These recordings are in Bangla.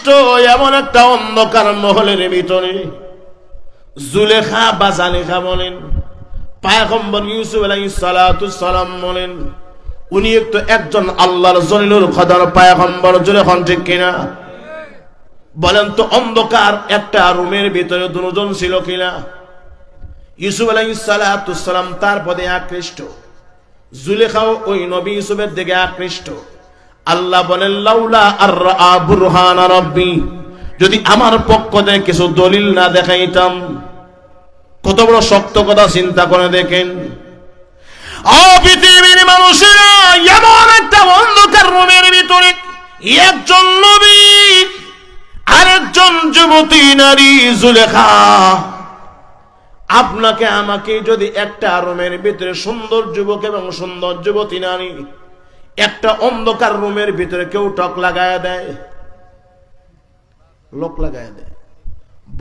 আকৃষ্ট এমন একটা অন্ধকার মহলের ভিতরে জুলেখা বা জালেখা বলেন, পয়গম্বর ইউসুফ আলাইহিস সালাতু সালাম বলেন, উনি তো একজন আল্লাহর জলিলুল কদর পয়গম্বর, জুড়ে কোন ঠিক কিনা বলেন তো? অন্ধকার একটা রুমের ভিতরে দুজন ছিল কিনা? ইউসুফ আলাইহিস সালাতু সালাম তার প্রতি আকৃষ্ট, জুলেখাও ওই নবী ইউসুফের দিকে আকৃষ্ট। আল্লাহ বলেন, লাউলা আররা বুরহানা রাব্বি, যদি আমার পক্ষ থেকে কিছু দলিল না দেখাইতাম। কত বড় শক্ত কথা চিন্তা করে দেখেন। পৃথিবীর মানুষেরা এমন একটা অন্ধকার রুমের ভিতরে একজন নবী আরেকজন যুবতী নারী জুলেখা, আপনাকে আমাকে যদি একটা রুমের ভিতরে সুন্দর যুবক এবং সুন্দর যুবতী নারী একটা অন্ধকার রুমের ভিতরে কেউ টক লাগায় দেয়, লোক লাগায় দেয়,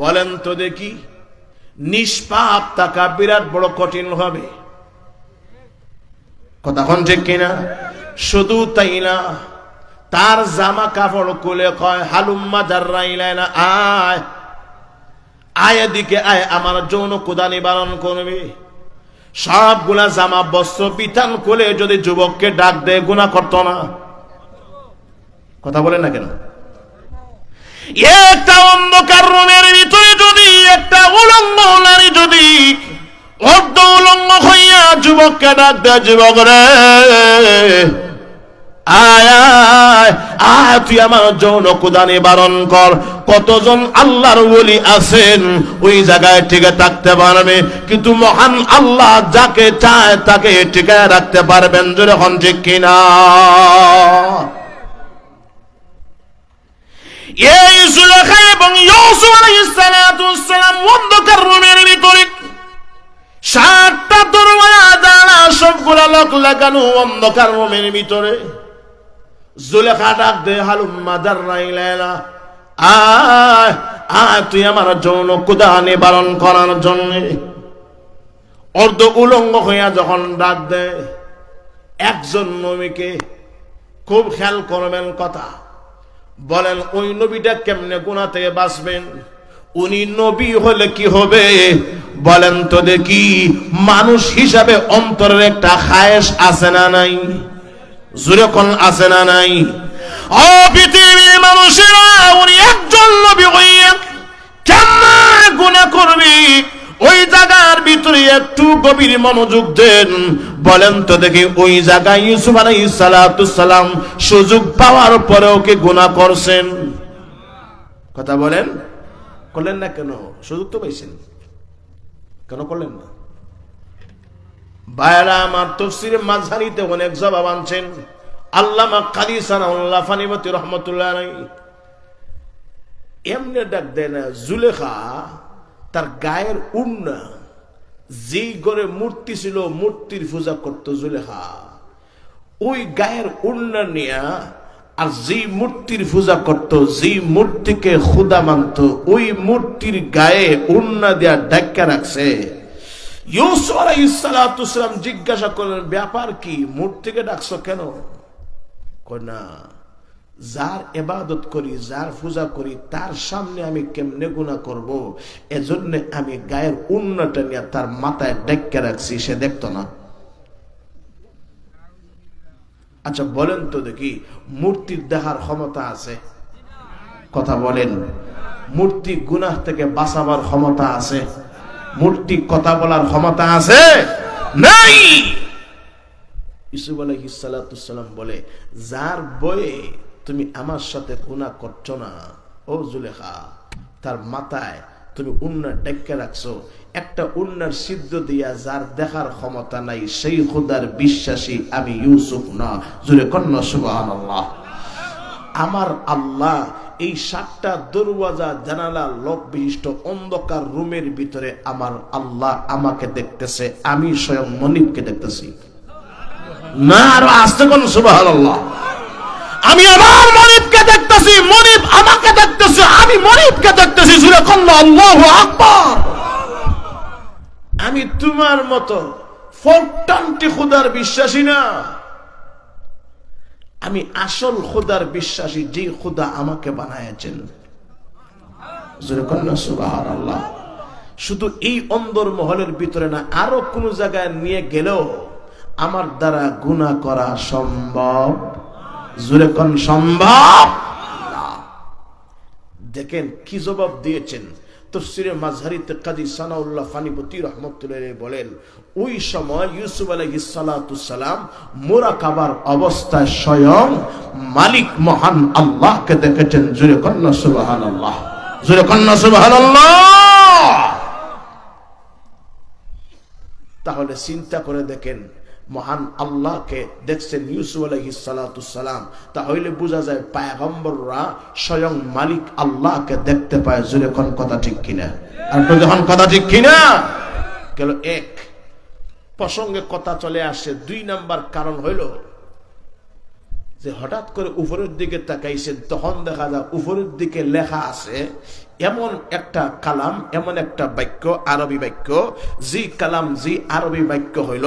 বলেন তো দেখি নিষ্পাপ থাকা বিরাট বড় কঠিন হবে। কতক্ষণ ঠিক কিনা? শুধু তাই না, তার জামা কাপড় খুলে কয়, হালুম্মা জাররাইলানা, আয় আয় এদিকে আয়, আমার যৌন ক্ষুধা নিবারণ করবে। সবগুলা জামা বস্ত্র বিতান খুলে যদি যুবককে ডাক দেয়, গুনাহ করতো না? কথা বলেন না কেন? একটা অন্ধকার রুমের ভিতরে যদি একটা উলঙ্গ নারী যদি অর্ধ উলঙ্গ হইয়া যুবককে ডাক দেয়, যুবক রে আয় আয় আয়, তুই আমার যৌন ক্ষুধা নিবারণ কর। কতজন আল্লাহর ওলি আছেন ওই জায়গায় টিকে থাকতে পারবে, কিন্তু মহান আল্লাহ যাকে চায় তাকে টিকে রাখতে পারবেন, যখন ঠিক কিনা? এই জুলেখা এবং ইউসুফ আলাইহিস সালাতু ওয়াসসালাম অন্ধকার রুমের ভিতরে, 7টা দরওয়াজা সবগুলা লক লাগানো অন্ধকার রুমের ভিতরে। জুলেখা ডাক দে, হালুম্মা জাররাইলানা, আয় আয়, তুই আমার যৌন ক্ষুধা নিবারণ করার জন্য। অর্ধ উলঙ্গ হইয়া যখন ডাক দেয় একজন নবীকে, খুব খেয়াল করবেন কথা, বলেন ওই নবীটা কেমনে গুনাহ থেকে বাঁচবেন? উনি নবী হলে কি হবে বলেন তো দেখি? মানুষ হিসাবে অন্তরের একটা খায়েশ আছে না নাই? জোরে কোন আছে না নাই? পৃথিবীর মানুষেরা উনি একজন নবী হইয়া কেমন গুনাহ করবে, ওই জায়গার ভিতরে একটু গভীর মনোযোগ দেন। বলেন তো দেখি ওই জায়গায় ইউসুফ আলাইহিস সালাতু সালাম সুযোগ পাওয়ার পরেও কি গুনাহ করছেন? কথা বলেন, করলেন না কেন? সুযোগ তো পাইছেন, কেন করলেন না? ভাইরা আমার, তাফসীরে মাযহারিতে অনেক জবাব আনছেন। আল্লামা কাদি সানাউল্লাহ ফানিবতী রহমাতুল্লাহ আলাইহি এমনি ডাক দেয় না, জুলেখা তার গায়ের উন্না, যে ঘরে মূর্তি ছিল মূর্তির পূজা করত জুলেখা, ওই গায়ের উন্না নিয়া, আর যে মূর্তির পূজা করত, যে মূর্তিকে খুদা মানত, ওই মূর্তির গায়ে উন্না দিয়া ঢাকা রাখছে। ইউসুফ আলাইহিস সালাতু সালাম জিজ্ঞাসা করলেন, ব্যাপার কি, মূর্তিকে ডাকছো কেন? কই না, যার ইবাদত করি, যার পূজা করি, তার সামনে আমি কেমনে গুনাহ করব, এজন্য আমি গায়ের উন্নাটা নিয়ে তার মাথায় ঢাকা রাখছি, সে দেখতো না। আচ্ছা বলেন তো দেখি, মূর্তির দেখার ক্ষমতা আছে? কথা বলেন। মূর্তি গুনাহ থেকে বাঁচাবার ক্ষমতা আছে? মূর্তি কথা বলার ক্ষমতা আছে? নাই। ইউসুফ আলাইহিস সালাতু সালাম বলে, যার বয়ে তুমি আমার সাথে গুনাহ করছো না, ও জুলেখা, তার মাথায় তুমি উন্না ঢেকে রাখছো, একটা উন্নার সিদ্ধ দিয়া যার দেখার ক্ষমতা নাই, সেই খোদার বিশ্বাসী আমি ইউসুফ না। জুরে কন্যা সুবহানাল্লাহ। আমার আল্লাহ এই 7টা দরওয়াজা জানালা লক বিশিষ্ট অন্ধকার রুমের ভিতরে আমার আল্লাহ আমাকে দেখতেছে, আমি স্বয়ং মনিবকে দেখতেছি। না, আরো আসতে কোন সুবহানাল্লাহ। আমি আমার মনিবকে দেখতেছি, মনিব আমাকে দেখতেছে, আমি মনিবকে দেখতেছি। জোরে কন্যা আল্লাহু আকবার। আমি তোমার মতো ফলটান্টি খোদার বিশ্বাসী না। আমি আসল খোদার বিশ্বাসী, যে খোদা আমাকে বানায়েছেন। সুবহানাল্লাহ। শুধু এই অন্দর মহলের ভিতরে না, আরো কোন জায়গায় নিয়ে গেলেও আমার দ্বারা গুনাহ করা সম্ভব। জোরে কোন সম্ভব না। দেখেন কি জবাব দিয়েছেন তাফসীরে মাযহারিতে কাজী সানাউল্লাহ ফানিপতি রাহমাতুল্লাহ বলেন, ওই সময় ইউসুফ আলাইহিস সালাতু সালাম মুরাকাবার অবস্থায় স্বয়ং মালিক মহান আল্লাহকে দেখেছেন। জোরে কন্না সুবহানাল্লাহ, জোরে কন্না সুবহানাল্লাহ। তাহলে চিন্তা করে দেখেন, মহান আল্লাহকে দেখছেন ইউসুফ আলাইহিস সালাতু সালাম, তাহলে বোঝা যায় পয়গম্বররা স্বয়ং মালিক আল্লাহকে দেখতে পায়। জোরে কোন কথা ঠিক কিনা? আর তো যখন কথা ঠিক কিনা গেল, এক প্রসঙ্গে কথা চলে আসে। 2 নাম্বার কারণ হইল যে হঠাৎ করে উপরের দিকে তাকাইছেন, তখন দেখা যায় উপরের দিকে লেখা আছে এমন একটা কালাম, এমন একটা বাক্য, আরবি বাক্য, যে কালাম, যে আরবি বাক্য হইল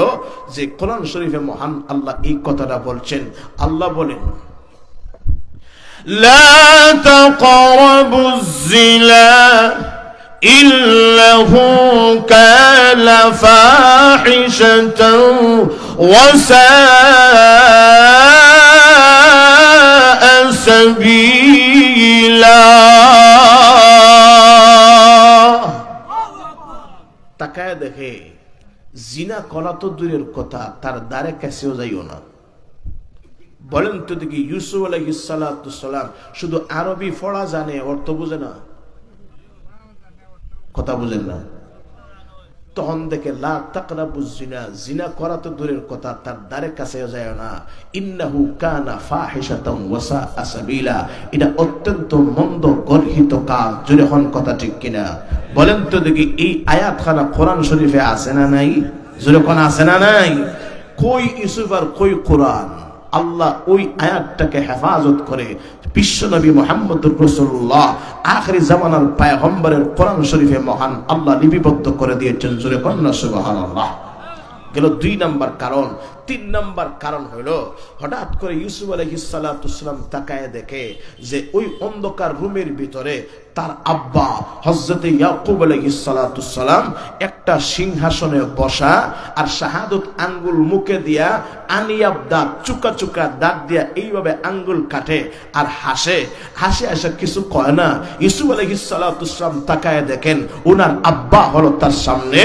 যে কোরআন শরীফে মহান আল্লাহ এই কথাটা বলছেন। আল্লাহ বলেন, লা তাকরাবুজ জিনা ইন্নাহু কানা ফাহিশাতান ওয়া সাআ সাবিলা। তাকায় দেখে জিনা করা তো দূরের কথা, তার দ্বারে কাছেও যাইও না। বলেন তো দেখি, ইউসুফ আলাইহিস সালাতু সালাম শুধু আরবি পড়া জানে, অর্থ বুঝে না? কথা বুঝেন না? তখন দেখে লা তাকরাবুজ জিনা, জিনা করা তো দূরের কথা, তার দ্বারে কাছেও যায় না। ইন্নাহু কানা ফাহিশাতান ওয়া সাআ সাবিলা, এটা অত্যন্ত মন্দ গর্হিত কাজ। জোরে হন কথা ঠিক কিনা? বলেন তো দেখি, এই আয়াতখানা কোরআন শরীফে আছে না নাই? জোরে কোন আছে না নাই? কই ইউসুফ আর কই কোরআন? আল্লাহ ওই আয়াতটাকে হেফাজত করে বিশ্বনবী মুহাম্মদুর রাসূলুল্লাহ আখিরি জামানার পয়গম্বরের কোরআন শরীফে মহান আল্লাহ লিপিবদ্ধ করে দিয়েছেন। জোরে কন্না সুবহানাল্লাহ। গেল 2 নাম্বার কারণ। 3 নাম্বার কারণ হলো, হঠাৎ করে ইউসুফ আলাইহিস সালাতু সালাম তাকায় দেখে যে ওই অন্ধকার রুমের ভিতরে তার আব্বা হযরত ইয়াকুব আলাইহিস সালাতু সালাম একটা সিংহাসনে বসা, আর শাহাদত আঙ্গুল মুখে দিয়া আনিয়াব দাঁত, চুকা চুকা দাঁত দিয়া এইভাবে আঙ্গুল কাটে আর হাসে। হাসে হাসে কিছু কয় না। ইউসুফ আলাইহিস সালাতু সালাম তাকায় দেখেন ওনার আব্বা হলো তার সামনে,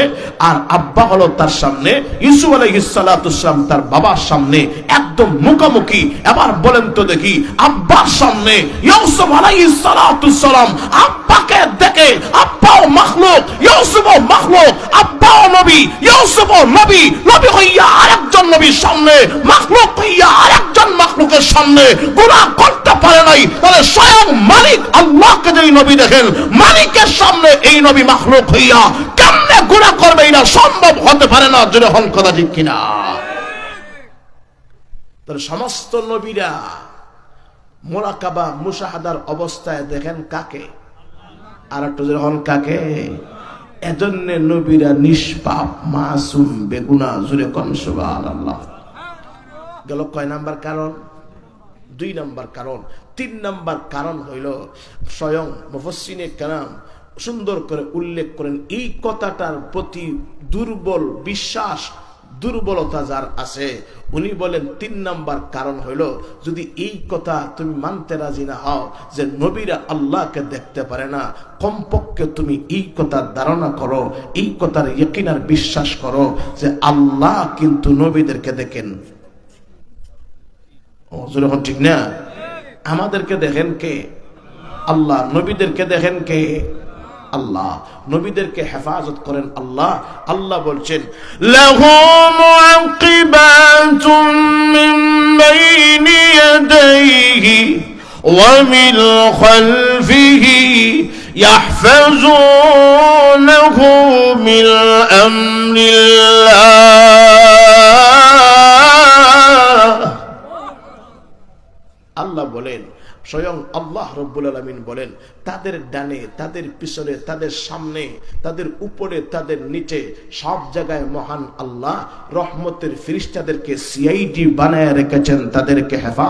আর আব্বা হলো তার সামনে, ইউসুফ আলাইহিস সালাতু সালাম তার বাবার সামনে একদম মুখোমুখি। এবার বলেন তো দেখি, আব্বার সামনে ইউসুফ আলাইহিস সালাতু সালাম আব্বাকে দেখে, আব্বাও মাখলুক, ইউসুফও মাখলুক, আব্বাও নবী, ইউসুফও নবী, নবী হইয়া আরেকজন নবীর সামনে, মাখলুক হইয়া আরেকজন মাখলুকের সামনে গুনাহ করতে পারে নাই। তাহলে স্বয়ং মালিক আল্লাহকে যদি নবী দেখেন, মালিকের সামনে এই নবী মাখলুক হইয়া কেমনে গুনাহ করবে? এটা সম্ভব হতে পারে না। জোরে হন কথা ঠিক কিনা? তাহলে সমস্ত নবীরা মুরাকাবা মুশাহাদার অবস্থায় দেখেন কাকে? আর একটু জোরে হন কাকে? এজন্য নবীরা নিষ্পাপ, মাসুম, বেগুনাহ। জোরে কোন সুবহানাল্লাহ। গেল কয় নাম্বার কারণ? 2 নাম্বার কারণ। 3 নাম্বার কারণ হইল, স্বয়ং মুফাসসিরে কেরাম সুন্দর করে উল্লেখ করেন এই কথাটার প্রতি দুর্বল বিশ্বাস, দুর্বলতা যার আছে, উনি বলেন 3 নাম্বার কারণ হইল, যদি এই কথা তুমি মানতে রাজি না হও যে নবীরা আল্লাহকে দেখতে পারে না, কমপক্ষে তুমি এই কথার ধারণা করো, এই কথার ইয়াকিন আর বিশ্বাস করো যে আল্লাহ কিন্তু নবীদেরকে দেখেন। ও যখন ঠিক না? আমাদেরকে দেখেন কে? আল্লাহ। নবীদেরকে দেখেন কে? আল্লাহ। নবীদেরকে হেফাজত করেন আল্লাহ। আল্লাহ বলছেন, লাহু মুআকিবাতুম মিন বাইনি ইয়াদাইহি ওয়া মিন খালফিহি ইয়াহফাজুনাহু মিন আমরিল্লাহ। আল্লাহ বলেন, স্বয়ং আল্লাহ রাব্বুল আলামিন বলেন, তাদের ডানে, তাদের পিছনে, তাদের সামনে, তাদের উপরে, তাদের নিচে, সব জায়গায় মহান আল্লাহ রহমতের ফেরেশতাদেরকে সিআইডি বানায় রেখেছেন, তাদেরকে হেফাজত